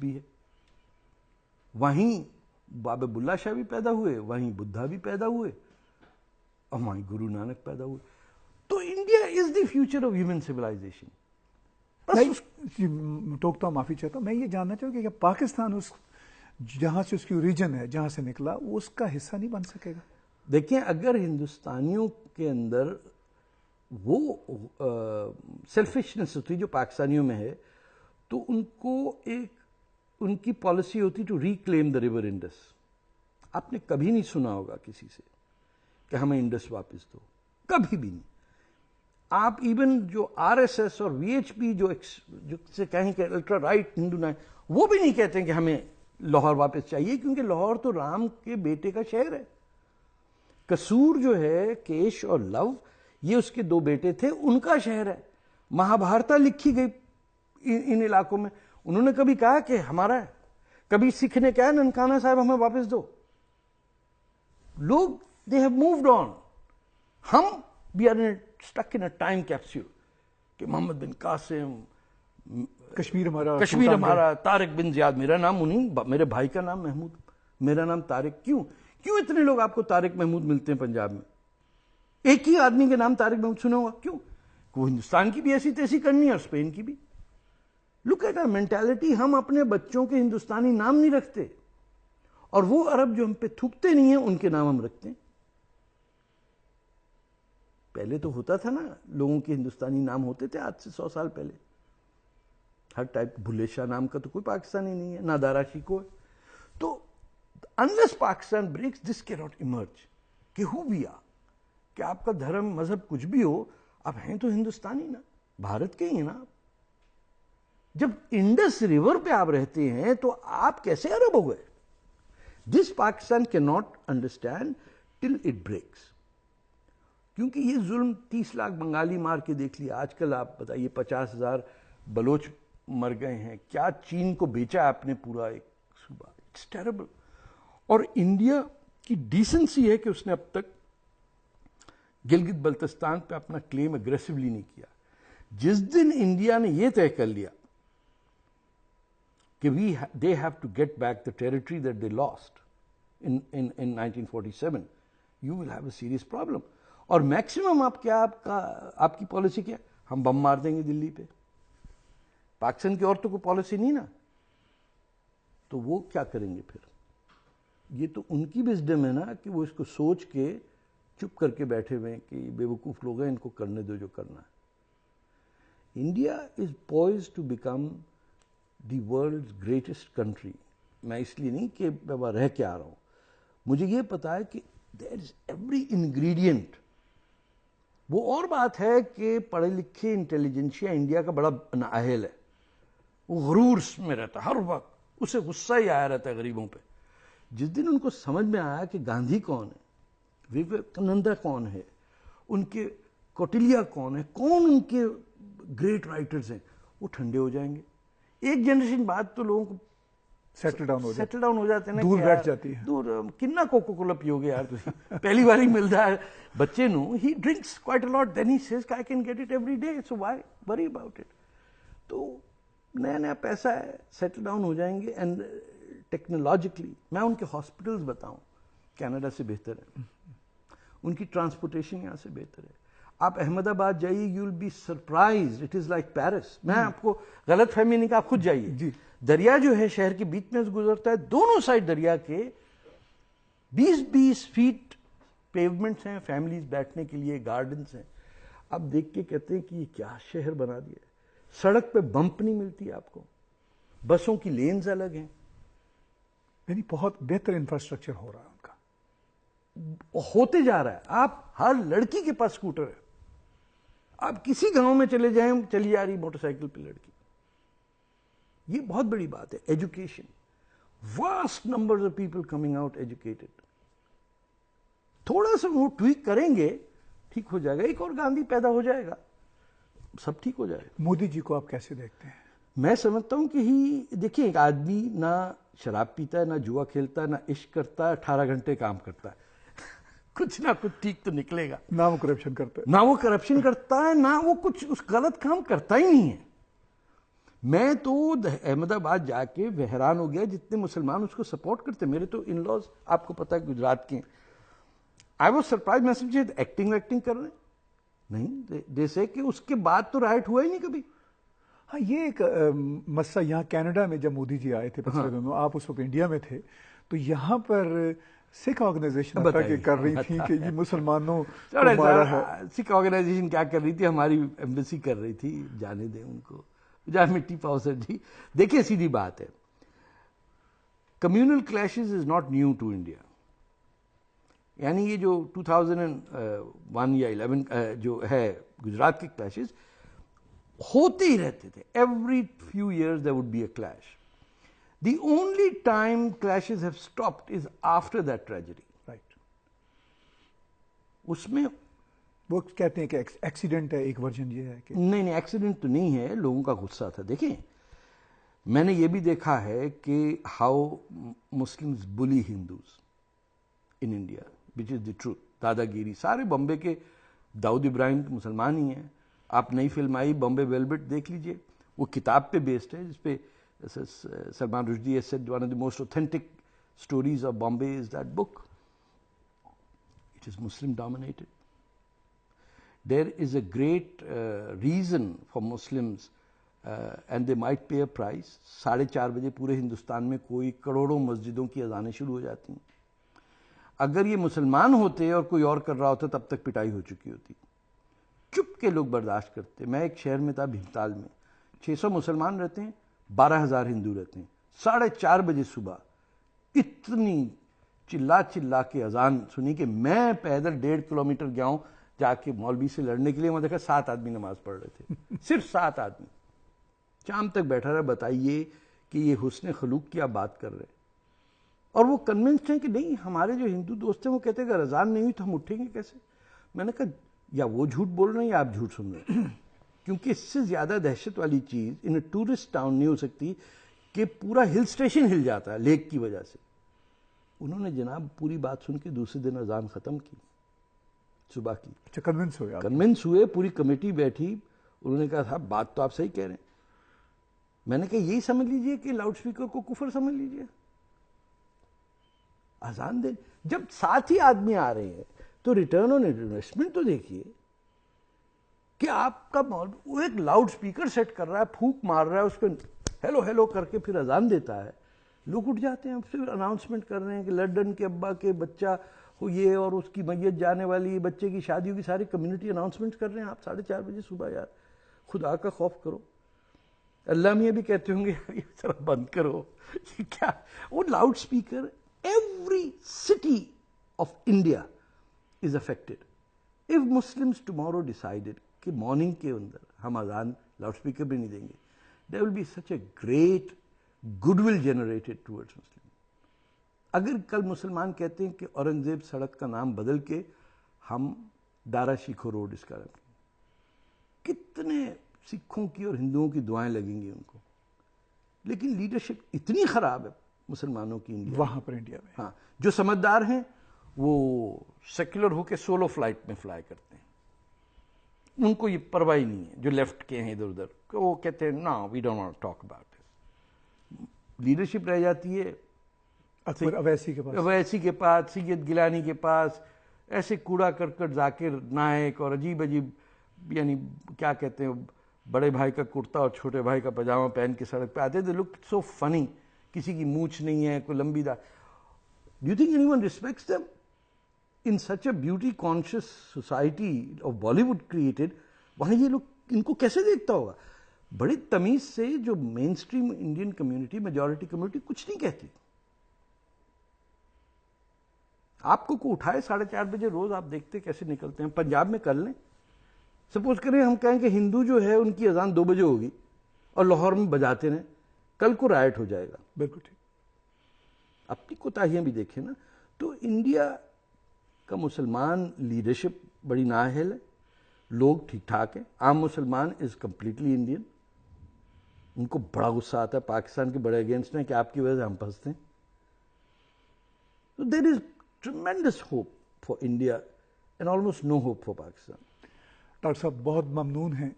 بھی ہے. وہیں بابا بلّہ شاہ بھی پیدا ہوئے, وہیں بدھا بھی پیدا ہوئے, اور وہیں گرو نانک پیدا ہوئے. تو India is the future of human civilisation. ٹوکتا ہوں, معافی چاہتا ہوں. میں یہ جاننا چاہوں کہ پاکستان اس جہاں سے اس کی اوریجن ہے, جہاں سے نکلا, وہ اس کا حصہ نہیں بن سکے گا؟ دیکھیں, اگر ہندوستانیوں کے اندر وہ سیلفشنس ہوتی جو پاکستانیوں میں ہے, تو ان کو ان کی پالیسی ہوتی to reclaim the river Indus. آپ نے کبھی نہیں سنا ہوگا کسی سے کہ ہمیں انڈس واپس دو, کبھی بھی نہیں. آپ ایون جو آر ایس ایس اور وی ایچ پی جو سے کہیں کہ الٹرا رائٹ ہندو نائن, وہ بھی نہیں کہتے کہ ہمیں لاہور واپس چاہیے, کیونکہ لاہور تو رام کے بیٹے کا شہر ہے. قصور جو ہے, کیش اور لو, یہ اس کے 2 بیٹے تھے, ان کا شہر ہے. مہابھارتا لکھی گئی ان علاقوں میں. انہوں نے کبھی کہا کہ ہمارا ہے؟ کبھی سکھ نے کہا ننکانہ صاحب ہمیں واپس دو؟ لوگ دے ہیو مووڈ آن. ہم we are stuck in a time capsule کہ محمد بن قاسم, کشمیر ہمارا, طارق بن زیاد, میرا نام منی, میرے بھائی کا نام محمود, میرا نام طارق. کیوں اتنے لوگ آپ کو طارق محمود ملتے ہیں پنجاب میں؟ ایک ہی آدمی کے نام طارق محمود سنا ہوا, کیوں؟ وہ ہندوستان کی بھی ایسی تیسی کرنی ہے اور اسپین کی بھی. Look at our mentality. ہم اپنے بچوں کے ہندوستانی نام نہیں رکھتے, اور وہ عرب جو ہم پہ تھوکتے نہیں ہیں ان کے نام ہم رکھتے ہیں. پہلے تو ہوتا تھا نا, لوگوں کے ہندوستانی نام ہوتے تھے آج سے 100 سال پہلے. ہر ٹائپ, بھلے شاہ نام کا تو کوئی پاکستانی نہیں ہے, نہ دارا شیکو ہے. تو unless Pakistan breaks, this cannot emerge. کہ who we are, کہ آپ کا دھرم مذہب کچھ بھی ہو, آپ ہیں تو ہندوستانی نا, بھارت کے ہی ہیں نا. جب انڈس ریور پہ آپ رہتے ہیں تو آپ کیسے عرب ہو گئے؟ This Pakistan cannot understand till it breaks. کیونکہ یہ ظلم 30 لاکھ بنگالی مار کے دیکھ لیا. آج کل آپ بتائیے 50,000 بلوچ مر گئے ہیں. کیا چین کو بیچا آپ نے پورا ایک صوبہ؟ It's terrible. اور انڈیا کی ڈیسنسی ہے کہ اس نے اب تک گلگت بلتستان پہ اپنا کلیم اگریسولی نہیں کیا. جس دن انڈیا نے یہ طے کر لیا کہ they have to get back the territory that they lost in 1947, you will have a serious problem. اور میکسیمم آپ کی پالیسی کیا؟ ہم بم مار دیں گے دلی پہ. پاکستان کی عورتوں کو پالیسی نہیں نا, تو وہ کیا کریں گے پھر؟ یہ تو ان کی وزڈم ہے نا کہ وہ اس کو سوچ کے چپ کر کے بیٹھے ہوئے ہیں کہ بے وقوف لوگ ہیں, ان کو کرنے دو جو کرنا ہے. India is poised to become the world's greatest country. میں اس لیے نہیں کہ میں وہاں رہ کے آ رہا ہوں, مجھے یہ پتا ہے کہ دیر از ایوری انگریڈینٹ. وہ اور بات ہے کہ پڑھے لکھے انٹیلیجنشیا انڈیا کا بڑا نااہل ہے, وہ غرور میں رہتا ہے ہر وقت, اسے غصہ ہی آیا رہتا ہے غریبوں پہ. جس دن ان کو سمجھ میں آیا کہ گاندھی کون ہے, وویکانندا کون ہے, ان کے کوٹلیا کون ہے, کون ان کے گریٹ رائٹرز ہیں, وہ ٹھنڈے ہو جائیں گے. ایک جنریشن بعد تو لوگوں کو سیٹل ڈاؤن ہو جاتے ہیں, دور بیٹھ جاتی ہے. دور کننا کوکو کولا پیو گے یار تسی, پہلی بار ہی ملتا ہے بچے no, he drinks quite a lot, then he says I can get it every day, so why worry about it. تو نیا پیسہ ہے, سیٹل ڈاؤن ہو جائیں گے. اینڈ ٹیکنالوجیکلی میں ان کے ہاسپٹلز بتاؤں کینیڈا سے بہتر ہے, ان کی ٹرانسپورٹیشن یہاں سے بہتر ہے. آپ احمد آباد جائیے, you will be surprised, it is like Paris. میں آپ کو غلط فہمی نہیں کہا, آپ خود جائیے. جی, دریا جو ہے شہر کے بیچ میں سے گزرتا ہے, دونوں سائڈ دریا کے 20-20 فیٹ پیومنٹس ہیں, فیملیز بیٹھنے کے لیے گارڈنس ہیں. آپ دیکھ کے کہتے ہیں کہ یہ کیا شہر بنا دیا ہے. سڑک پہ بمپ نہیں ملتی آپ کو, بسوں کی لینز الگ ہیں. یعنی بہت بہتر انفراسٹرکچر ہو رہا ہے ان کا, ہوتے جا رہا ہے. آپ ہر لڑکی کے پاس اسکوٹر ہے, آپ کسی گاؤں میں چلے جائیں, چلی آ رہی موٹر سائیکل پہ لڑکی. یہ بہت بڑی بات ہے. Education, vast numbers of people coming out educated. تھوڑا سا وہ ٹویک کریں گے, ٹھیک ہو جائے گا. ایک اور گاندھی پیدا ہو جائے گا, سب ٹھیک ہو جائے گا. مودی جی کو آپ کیسے دیکھتے ہیں؟ میں سمجھتا ہوں کہ دیکھیں, ایک آدمی نہ شراب پیتا ہے, نہ جوا کھیلتا ہے, نہ عشق کرتا ہے, 18 گھنٹے کام کرتا ہے, کچھ نہ کچھ ٹھیک تو نکلے گا. نہ وہ کرپشن کرتا ہے, نہ وہ کرپشن کرتا ہے, نہ وہ کچھ اس غلط کام کرتا ہی نہیں ہے. میں تو احمد آباد جا کے حیران ہو گیا جتنے مسلمان اس کو سپورٹ کرتے. میرے تو ان لاز آپ کو پتا ہے گجرات کے ہیں. I was surprise. میں سمجھے ایکٹنگ ویکٹنگ کر رہے ہیں نہیں, جیسے کہ اس کے بعد تو رائٹ ہوا ہی نہیں کبھی. ہاں یہ ایک مسئلہ یہاں کینیڈا میں جب مودی جی آئے تھے پچھلے دنوں, آپ اس وقت انڈیا میں تھے, تو یہاں پر سکھ آرگنائزیشن کر رہی تھی کہ یہ مسلمانوں کو مارا ہے. سکھ آرگنائزیشن کیا کر رہی تھی, ہماری ایمبیسی کر رہی تھی, جانے دیں ان کو, جا مٹی پاؤ سر جی. دیکھیں سیدھی بات ہے, communal clashes is not new to India. یعنی یہ جو 2001 یا 11 جو ہے گجرات کے کلیشز ہوتے ہی رہتے تھے. Every few years there would be a clash. The only time clashes have stopped is after that tragedy. Right, اس میں وہ کہتے ہیں کہ ایکسیڈنٹ ہے, ایک ورژن یہ ہے کہ نہیں ایکسیڈنٹ تو نہیں ہے, لوگوں کا غصہ تھا. دیکھیں میں نے یہ بھی دیکھا ہے کہ ہاؤ مسلمز بلی Hindus in India, which is the truth. دادا گیری سارے بامبے کے داؤد ابراہیم کے مسلمان ہی ہیں. آپ نئی فلم آئی بامبے ویلویٹ دیکھ لیجئے, وہ کتاب پہ بیسڈ ہے جس پہ Salman Rushdie has said one of the most authentic stories of Bombay is that book. It is Muslim dominated. There is a great reason for Muslims and they might pay a price. 4:30 بجے پورے ہندوستان میں کوئی کروڑوں مسجدوں کی اذانیں شروع ہو جاتی ہیں. اگر یہ مسلمان ہوتے اور کوئی اور کر رہا ہوتا تب تک پٹائی ہو چکی ہوتی. چپ کے لوگ برداشت کرتے. میں ایک شہر میں تھا بھیمتال میں, 600 مسلمان رہتے ہیں, 12,000 ہندو رہتے ہیں. 4:30 بجے صبح اتنی چلا کے اذان سنی کہ میں پیدل 1.5 کلومیٹر گیا ہوں جا کے مولوی سے لڑنے کے لیے. وہاں دیکھا 7 آدمی نماز پڑھ رہے تھے, صرف 7 آدمی. شام تک بیٹھا رہا, بتائیے کہ یہ حسن خلوق کی آپ بات کر رہے ہیں. اور وہ کنونسڈ ہیں کہ نہیں, ہمارے جو ہندو دوست ہیں وہ کہتے ہیں کہ اگر اذان نہیں ہوئی تو ہم اٹھیں گے کیسے. میں نے کہا یا وہ جھوٹ بول رہے ہیں یا آپ جھوٹ سن رہے ہیں, کیونکہ اس سے زیادہ دہشت والی چیز ان ٹورسٹ ٹاؤن نہیں ہو سکتی کہ پورا ہل اسٹیشن ہل جاتا ہے لیک کی وجہ سے. انہوں نے جناب پوری بات سن کے دوسرے دن اذان ختم کی صبح کی. اچھا, کنونس ہوئے, پوری کمیٹی بیٹھی, انہوں نے کہا تھا بات تو آپ صحیح کہہ رہے ہیں. میں نے کہا یہی سمجھ لیجئے کہ لاؤڈ اسپیکر کو کفر سمجھ لیجئے. اذان دے جب 7 ہی آدمی آ رہے ہیں تو ریٹرن آن انویسٹمنٹ تو دیکھیے کہ آپ کا وہ ایک لاؤڈ اسپیکر سیٹ کر رہا ہے, پھونک مار رہا ہے, اس پہ ہیلو ہیلو کر کے پھر اذان دیتا ہے. لوگ اٹھ جاتے ہیں, پھر اناؤنسمنٹ کر رہے ہیں کہ لنڈن کے ابا کے بچہ ہو یہ اور اس کی میت جانے والی, بچے کی شادی ہوگی, ساری کمیونٹی اناؤنسمنٹ کر رہے ہیں. آپ 4:30 بجے صبح, یار خدا کا خوف کرو. اللہ میاں بھی کہتے ہوں گے یہ ذرا بند کرو, یہ کیا. وہ loud speaker every city of India is affected. If Muslims tomorrow decided کہ مارننگ کے اندر ہم اذان لاؤڈ اسپیکر بھی نہیں دیں گے, there will be such a great goodwill generated towards Muslims. اگر کل مسلمان کہتے ہیں کہ اورنگزیب سڑک کا نام بدل کے ہم دارا شیکھو روڈ اس کا رکھیں, کتنے سکھوں کی اور ہندوؤں کی دعائیں لگیں گی ان کو. لیکن لیڈرشپ اتنی خراب ہے مسلمانوں کی انڈیا وہاں پر انڈیا میں. ہاں, جو سمجھدار ہیں وہ سیکولر ہو کے سولو فلائٹ میں فلائی کرتے ہیں, ان کو یہ پرواہ نہیں ہے. جو لیفٹ کے ہیں ادھر ادھر وہ کہتے ہیں نا we don't want talk about it. Leadership رہ جاتی ہے اکبر اویسی کے پاس, اویسی کے پاس, سید گیلانی کے پاس, ایسے کوڑا کرکٹ ذاکر نائک اور عجیب عجیب, یعنی کیا کہتے ہیں, بڑے بھائی کا کرتا اور چھوٹے بھائی کا پاجامہ پہن کے سڑک پہ آتے. دے لک سو فنی, کسی کی مونچھ نہیں ہے, کوئی لمبی داڑھی. Do you think any one respects them in such a beauty conscious society of Bollywood created? وہاں یہ لوگ ان کو کیسے دیکھتا ہوگا؟ بڑی تمیز سے جو mainstream Indian community, majority community کچھ نہیں کہتی. آپ کو اٹھائے 4:30 بجے روز, آپ دیکھتے کیسے نکلتے ہیں. پنجاب میں کر لیں, سپوز کریں ہم کہیں کہ ہندو جو ہے ان کی اذان 2 بجے ہوگی اور لاہور میں بجاتے رہیں, کل کو رائٹ ہو جائے گا. بالکل ٹھیک. اپنی کوتاہیاں بھی دیکھیں نا. تو انڈیا کا مسلمان لیڈرشپ بڑی نااہل ہے, لوگ ٹھیک ٹھاک ہیں. عام مسلمان از کمپلیٹلی انڈین, ان کو بڑا غصہ آتا ہے پاکستان کے بڑے اگینسٹ ہیں کہ آپ کی وجہ سے ہم پھنستے ہیں. So there is tremendous hope for India and almost no hope for Pakistan. Doctor صاحب بہت ممنون ہیں